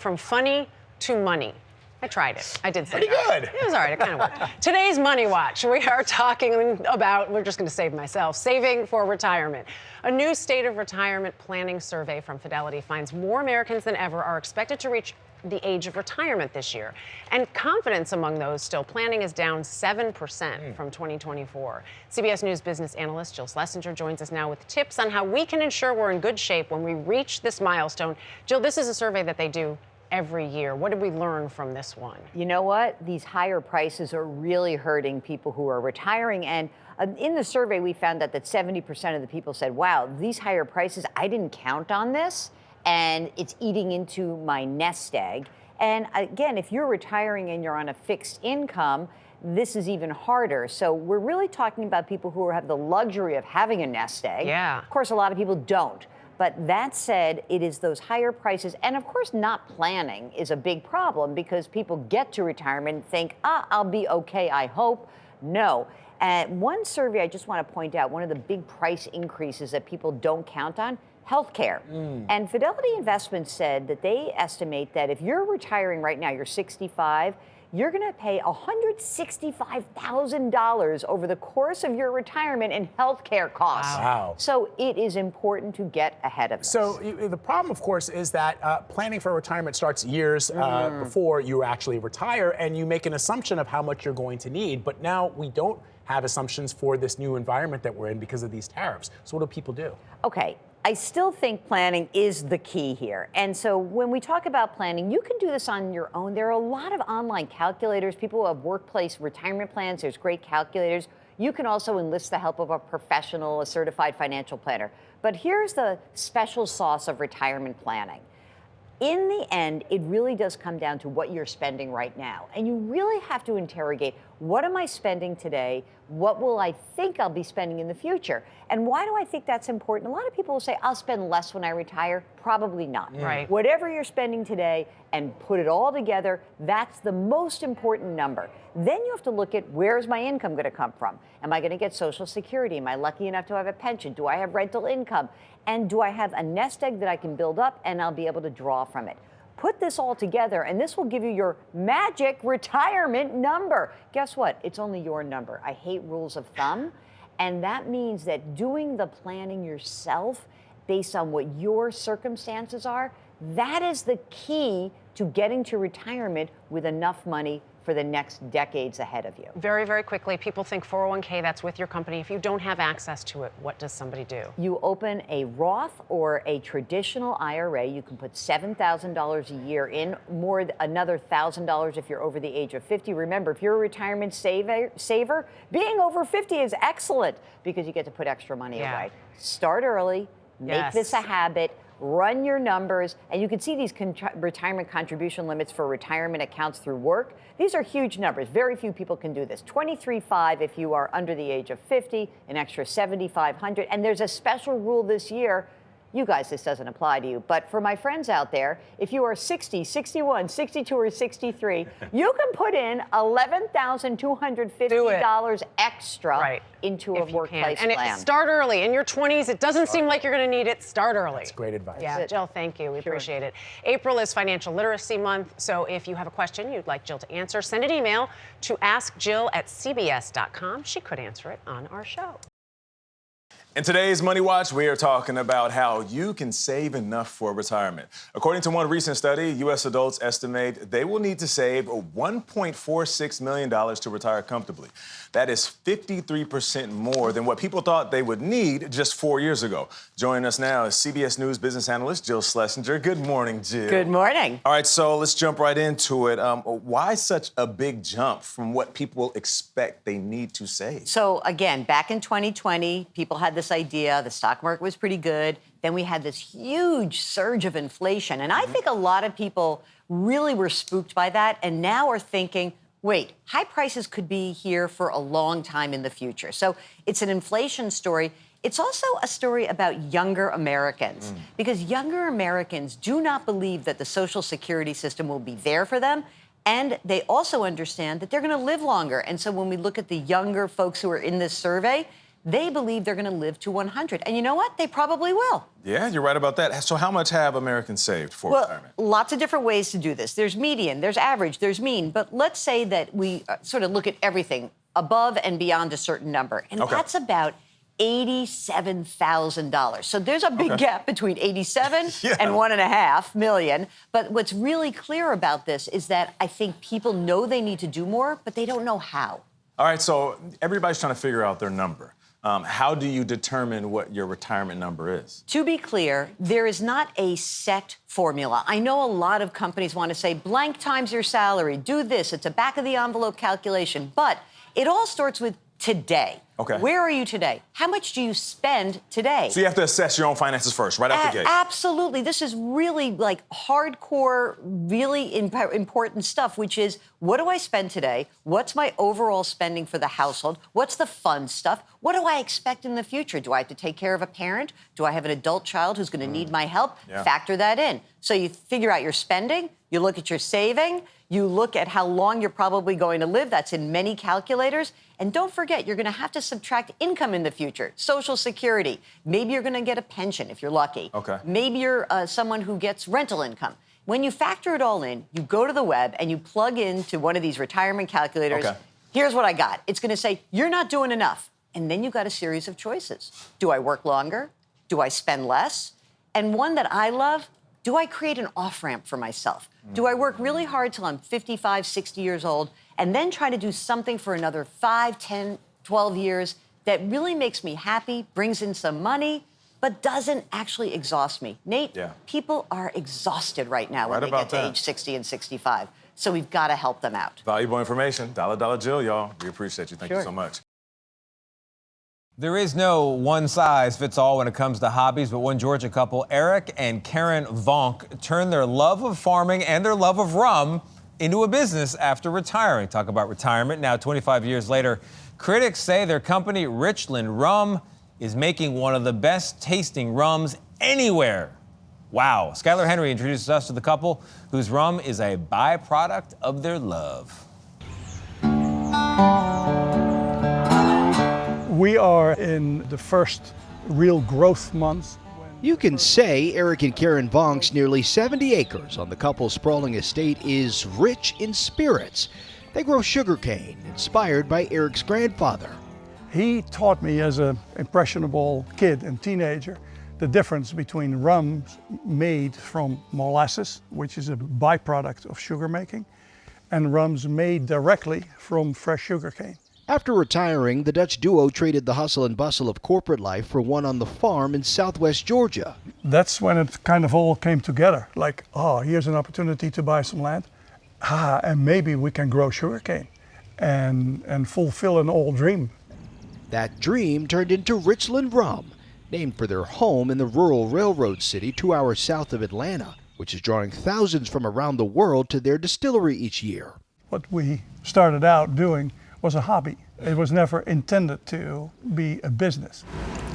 from funny to money. I tried it. I did say Pretty good. It was all right. It kind of worked. Today's Money Watch, we are talking about, we're just going to save myself, saving for retirement. A new state of retirement planning survey from Fidelity finds more Americans than ever are expected to reach the age of retirement this year. And confidence among those still planning is down 7% from 2024. CBS News business analyst Jill Schlesinger joins us now with tips on how we can ensure we're in good shape when we reach this milestone. Jill, this is a survey that they do every year. What did we learn from this one? You know what? These higher prices are really hurting people who are retiring. And in the survey, we found out that 70% of the people said, wow, these higher prices, I didn't count on this, and it's eating into my nest egg. And again, if you're retiring and you're on a fixed income, this is even harder. So we're really talking about people who have the luxury of having a nest egg. Yeah. Of course, a lot of people don't. But that said, it is those higher prices. And of course, not planning is a big problem because people get to retirement and think, I'll be okay, I hope. No. One survey I just want to point out, one of the big price increases that people don't count on, healthcare. And Fidelity Investments said that they estimate that if you're retiring right now, you're 65, you're going to pay $165,000 over the course of your retirement in healthcare costs. Wow. So it is important to get ahead of this. So the problem, of course, is that planning for retirement starts years before you actually retire, and you make an assumption of how much you're going to need. But now we don't have assumptions for this new environment that we're in because of these tariffs. So what do people do? Okay. I still think planning is the key here. And so when we talk about planning, you can do this on your own. There are a lot of online calculators. People who have workplace retirement plans, there's great calculators. You can also enlist the help of a professional, a certified financial planner. But here's the special sauce of retirement planning. In the end, it really does come down to what you're spending right now. And you really have to interrogate, what am I spending today? What will I think I'll be spending in the future? And why do I think that's important? A lot of people will say, I'll spend less when I retire. Probably not. Right. Whatever you're spending today and put it all together, that's the most important number. Then you have to look at, where's my income going to come from? Am I going to get Social Security? Am I lucky enough to have a pension? Do I have rental income? And do I have a nest egg that I can build up and I'll be able to draw from it? Put this all together and this will give you your magic retirement number. Guess what? It's only your number. I hate rules of thumb. And that means that doing the planning yourself based on what your circumstances are, that is the key to getting to retirement with enough money for the next decades ahead of you. Very, very quickly, people think 401k, that's with your company. If you don't have access to it, what does somebody do? You open a Roth or a traditional IRA. You can put $7,000 a year in, another $1,000 if you're over the age of 50. Remember, if you're a retirement saver, being over 50 is excellent because you get to put extra money away. Start early, make this a habit. Run your numbers, and you can see these retirement contribution limits for retirement accounts through work. These are huge numbers. Very few people can do this. $23,500 if you are under the age of 50, an extra $7,500. And there's a special rule this year. You guys, this doesn't apply to you. But for my friends out there, if you are 60, 61, 62, or 63, you can put in $11,250 extra into a workplace plan. And start early. In your 20s, it doesn't seem like you're going to need it. Start early. That's great advice. Yeah, Jill, thank you. We appreciate it. April is Financial Literacy Month, so if you have a question you'd like Jill to answer, send an email to askjill@cbs.com. She could answer it on our show. In today's Money Watch, we are talking about how you can save enough for retirement. According to one recent study, U.S. adults estimate they will need to save $1.46 million to retire comfortably. That is 53% more than what people thought they would need just 4 years ago. Joining us now is CBS News business analyst Jill Schlesinger. Good morning, Jill. Good morning. All right, so let's jump right into it. Why such a big jump from what people expect they need to save? So again, back in 2020, people had this idea, the stock market was pretty good. Then we had this huge surge of inflation. And I think a lot of people really were spooked by that and now are thinking, wait, high prices could be here for a long time in the future. So it's an inflation story. It's also a story about younger Americans because younger Americans do not believe that the Social Security system will be there for them. And they also understand that they're going to live longer. And so when we look at the younger folks who are in this survey, they believe they're going to live to 100. And you know what? They probably will. Yeah, you're right about that. So how much have Americans saved for retirement? Lots of different ways to do this. There's median, there's average, there's mean. But let's say that we sort of look at everything above and beyond a certain number. And that's about $87,000. So there's a big gap between 87 and $1.5 million. But what's really clear about this is that I think people know they need to do more, but they don't know how. All right, so everybody's trying to figure out their number. How do you determine what your retirement number is? To be clear, there is not a set formula. I know a lot of companies want to say blank times your salary, do this, it's a back of the envelope calculation, but it all starts with today. Okay. Where are you today? How much do you spend today? So you have to assess your own finances first, right out the gate. Absolutely. This is really like hardcore, really important stuff, which is what do I spend today? What's my overall spending for the household? What's the fun stuff? What do I expect in the future? Do I have to take care of a parent? Do I have an adult child who's going to need my help? Factor that in. So you figure out your spending, you look at your saving, you look at how long you're probably going to live. That's in many calculators. And don't forget, you're going to have to subtract income in the future, Social Security. Maybe you're going to get a pension if you're lucky. Okay. Maybe you're someone who gets rental income. When you factor it all in, you go to the web and you plug into one of these retirement calculators. Okay. Here's what I got. It's going to say, you're not doing enough. And then you've got a series of choices. Do I work longer? Do I spend less? And one that I love, do I create an off-ramp for myself? Do I work really hard till I'm 55, 60 years old, and then try to do something for another 5, 10, 12 years that really makes me happy, brings in some money, but doesn't actually exhaust me? Nate, people are exhausted right now when they get to age 60 and 65. So we've got to help them out. Valuable information. Dollar Jill, y'all. We appreciate you. Thank you so much. There is no one-size-fits-all when it comes to hobbies, but one Georgia couple, Eric and Karen Vonk, turned their love of farming and their love of rum into a business after retiring. Talk about retirement. Now, 25 years later, critics say their company, Richland Rum, is making one of the best-tasting rums anywhere. Wow. Skylar Henry introduces us to the couple whose rum is a byproduct of their love. We are in the first real growth month. You can say Eric and Karen Vonk's nearly 70 acres on the couple's sprawling estate is rich in spirits. They grow sugarcane, inspired by Eric's grandfather. He taught me as an impressionable kid and teenager the difference between rum made from molasses, which is a byproduct of sugar making, and rums made directly from fresh sugarcane. After retiring, the Dutch duo traded the hustle and bustle of corporate life for one on the farm in southwest Georgia. That's when it kind of all came together. Like, oh, here's an opportunity to buy some land. And maybe we can grow sugarcane and fulfill an old dream. That dream turned into Richland Rum, named for their home in the rural railroad city 2 hours south of Atlanta, which is drawing thousands from around the world to their distillery each year. What we started out doing was a hobby. It was never intended to be a business.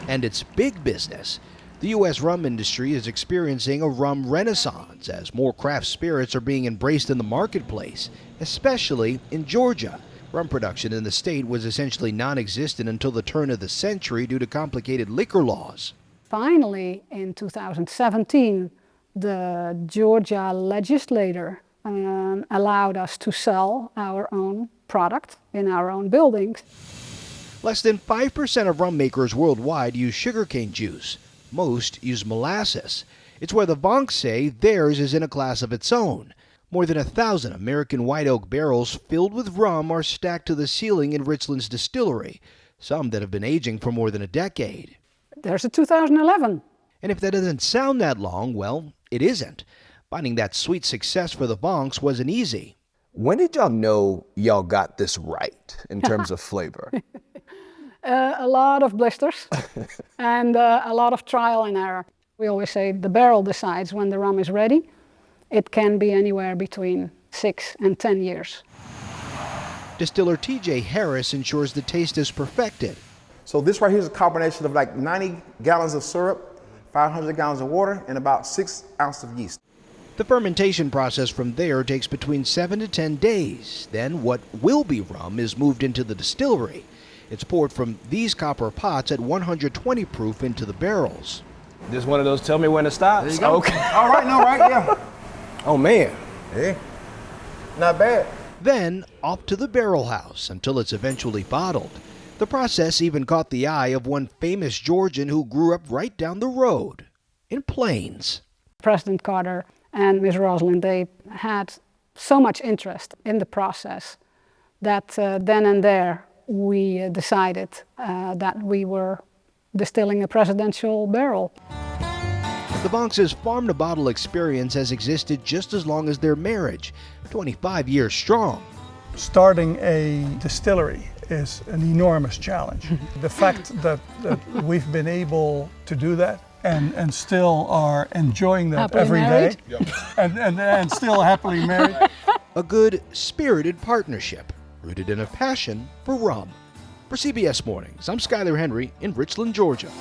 And it's big business. The U.S. rum industry is experiencing a rum renaissance as more craft spirits are being embraced in the marketplace, especially in Georgia. Rum production in the state was essentially non-existent until the turn of the century due to complicated liquor laws. Finally, in 2017, the Georgia legislature allowed us to sell our own product in our own buildings. Less than 5% of rum makers worldwide use sugarcane juice. Most use molasses. It's where the Vonks say theirs is in a class of its own. More than 1,000 American white oak barrels filled with rum are stacked to the ceiling in Richland's distillery, some that have been aging for more than a decade. There's a 2011. And if that doesn't sound that long, well, it isn't. Finding that sweet success for the Vonks wasn't easy. When did y'all know y'all got this right in terms of flavor? A lot of blisters and a lot of trial and error. We always say the barrel decides when the rum is ready. It can be anywhere between 6 and 10 years. Distiller T.J. Harris ensures the taste is perfected. So this right here is a combination of like 90 gallons of syrup, 500 gallons of water, and about 6 ounces of yeast. The fermentation process from there takes between 7 to 10 days. Then what will be rum is moved into the distillery. It's poured from these copper pots at 120 proof into the barrels. This one of those tell me when to stop. There you go. Okay. All right, no, right, yeah. Oh man. Hey, not bad. Then off to the barrel house until it's eventually bottled. The process even caught the eye of one famous Georgian who grew up right down the road in Plains. President Carter and Ms. Rosalynn, they had so much interest in the process that then and there we decided that we were distilling a presidential barrel. The Bonks' farm-to-bottle experience has existed just as long as their marriage, 25 years strong. Starting a distillery is an enormous challenge. The fact that we've been able to do that and still are enjoying that Happily every married? day, and still happily married. A good, spirited partnership rooted in a passion for rum. For CBS Mornings, I'm Skyler Henry in Richland, Georgia.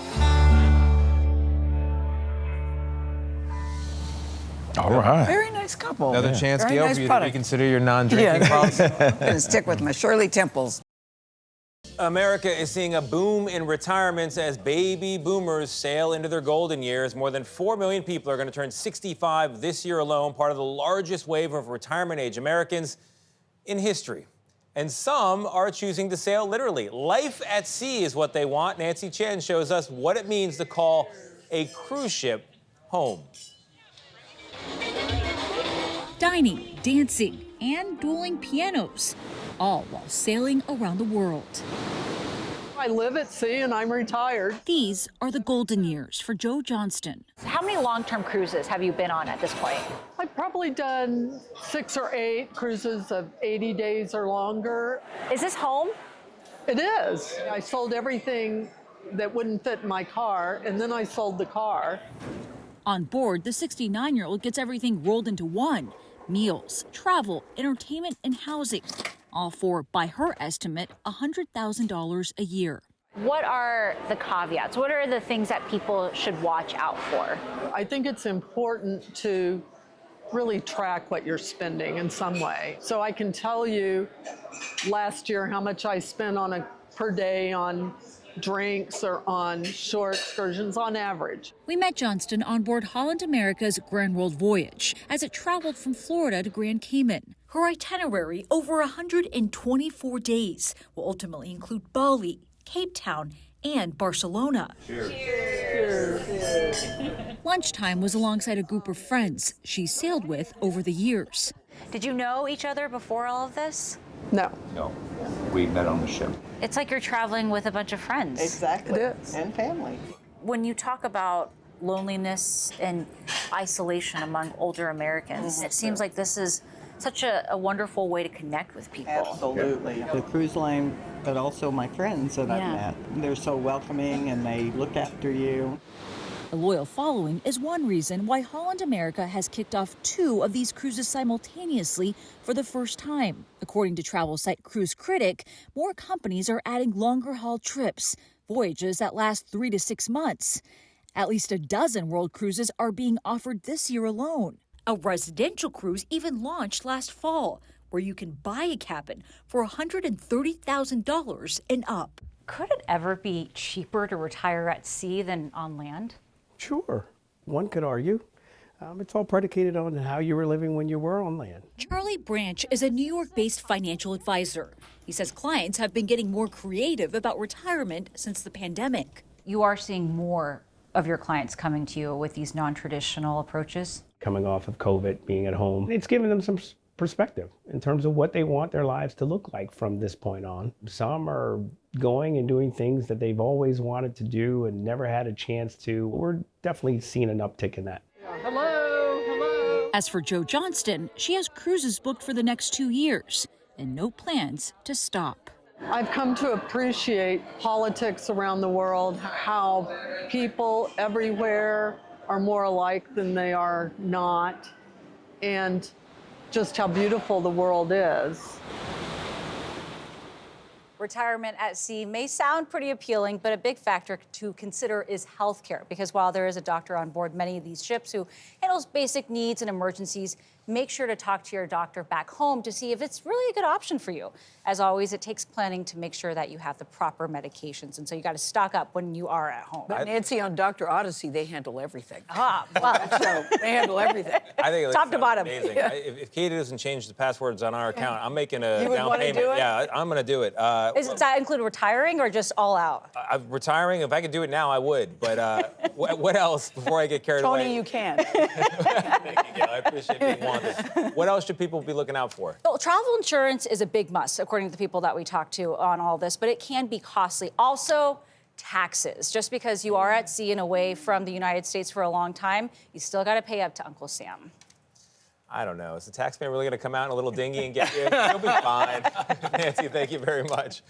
All right. Very nice couple. Another chance, Very Gayle, nice for you to product. reconsider your non-drinking policy. I'm going to stick with my Shirley Temples. America is seeing a boom in retirements as baby boomers sail into their golden years. More than 4 million people are going to turn 65 this year alone, part of the largest wave of retirement-age Americans in history. And some are choosing to sail literally. Life at sea is what they want. Nancy Chen shows us what it means to call a cruise ship home. Dining, dancing, and dueling pianos, all while sailing around the world. I live at sea and I'm retired. These are the golden years for Joe Johnston. How many long-term cruises have you been on at this point? I've probably done 6 or 8 cruises of 80 days or longer. Is this home? It is. I sold everything that wouldn't fit in my car, and then I sold the car. On board, the 69-year-old gets everything rolled into one: meals, travel, entertainment, and housing. All for, by her estimate, $100,000 a year. What are the caveats? What are the things that people should watch out for? I think it's important to really track what you're spending in some way. So I can tell you last year how much I spent on per day on drinks or on shore excursions on average. We met Johnston on board Holland America's Grand World Voyage as it traveled from Florida to Grand Cayman. Her itinerary, over 124 days, will ultimately include Bali, Cape Town, and Barcelona. Cheers. Cheers. Lunchtime was alongside a group of friends she sailed with over the years. Did you know each other before all of this? No. No. We met on the ship. It's like you're traveling with a bunch of friends. Exactly. It is. And family. When you talk about loneliness and isolation among older Americans, it seems like this is such a wonderful way to connect with people. Absolutely. The cruise line, but also my friends that I've met. They're so welcoming and they look after you. A loyal following is one reason why Holland America has kicked off 2 of these cruises simultaneously for the first time. According to travel site Cruise Critic, more companies are adding longer haul trips, voyages that last 3 to 6 months. At least a dozen world cruises are being offered this year alone. A residential cruise even launched last fall, where you can buy a cabin for $130,000 and up. Could it ever be cheaper to retire at sea than on land? Sure, one could argue. It's all predicated on how you were living when you were on land. Charlie Branch is a New York-based financial advisor. He says clients have been getting more creative about retirement since the pandemic. You are seeing more of your clients coming to you with these non-traditional approaches? Coming off of COVID, being at home, it's given them some perspective in terms of what they want their lives to look like from this point on. Some are going and doing things that they've always wanted to do and never had a chance to. We're definitely seeing an uptick in that. Hello, hello. As for Joe Johnston, she has cruises booked for the next 2 years and no plans to stop. I've come to appreciate politics around the world, how people everywhere are more alike than they are not, and just how beautiful the world is. Retirement at sea may sound pretty appealing, but a big factor to consider is healthcare, because while there is a doctor on board many of these ships who handles basic needs and emergencies, make sure to talk to your doctor back home to see if it's really a good option for you. As always, it takes planning to make sure that you have the proper medications, and so you got to stock up when you are at home. But Nancy, on Dr. Odyssey, they handle everything. Ah, well, so they handle everything. I think it top to bottom. amazing. Yeah. If Katie doesn't change the passwords on our account, I'm making a You would down wanna payment. do it? Yeah, I'm going to do it. Does that include retiring or just all out? I'm retiring. If I could do it now, I would. But what else before I get carried away? Tony, you can. Thank you, Gail. I appreciate being wanted. What else should people be looking out for? Well, travel insurance is a big must, according to the people that we talked to on all this, but it can be costly. Also, taxes. Just because you are at sea and away from the United States for a long time, you still got to pay up to Uncle Sam. I don't know. Is the taxman really going to come out in a little dinghy and get you? You'll be fine. Nancy, thank you very much.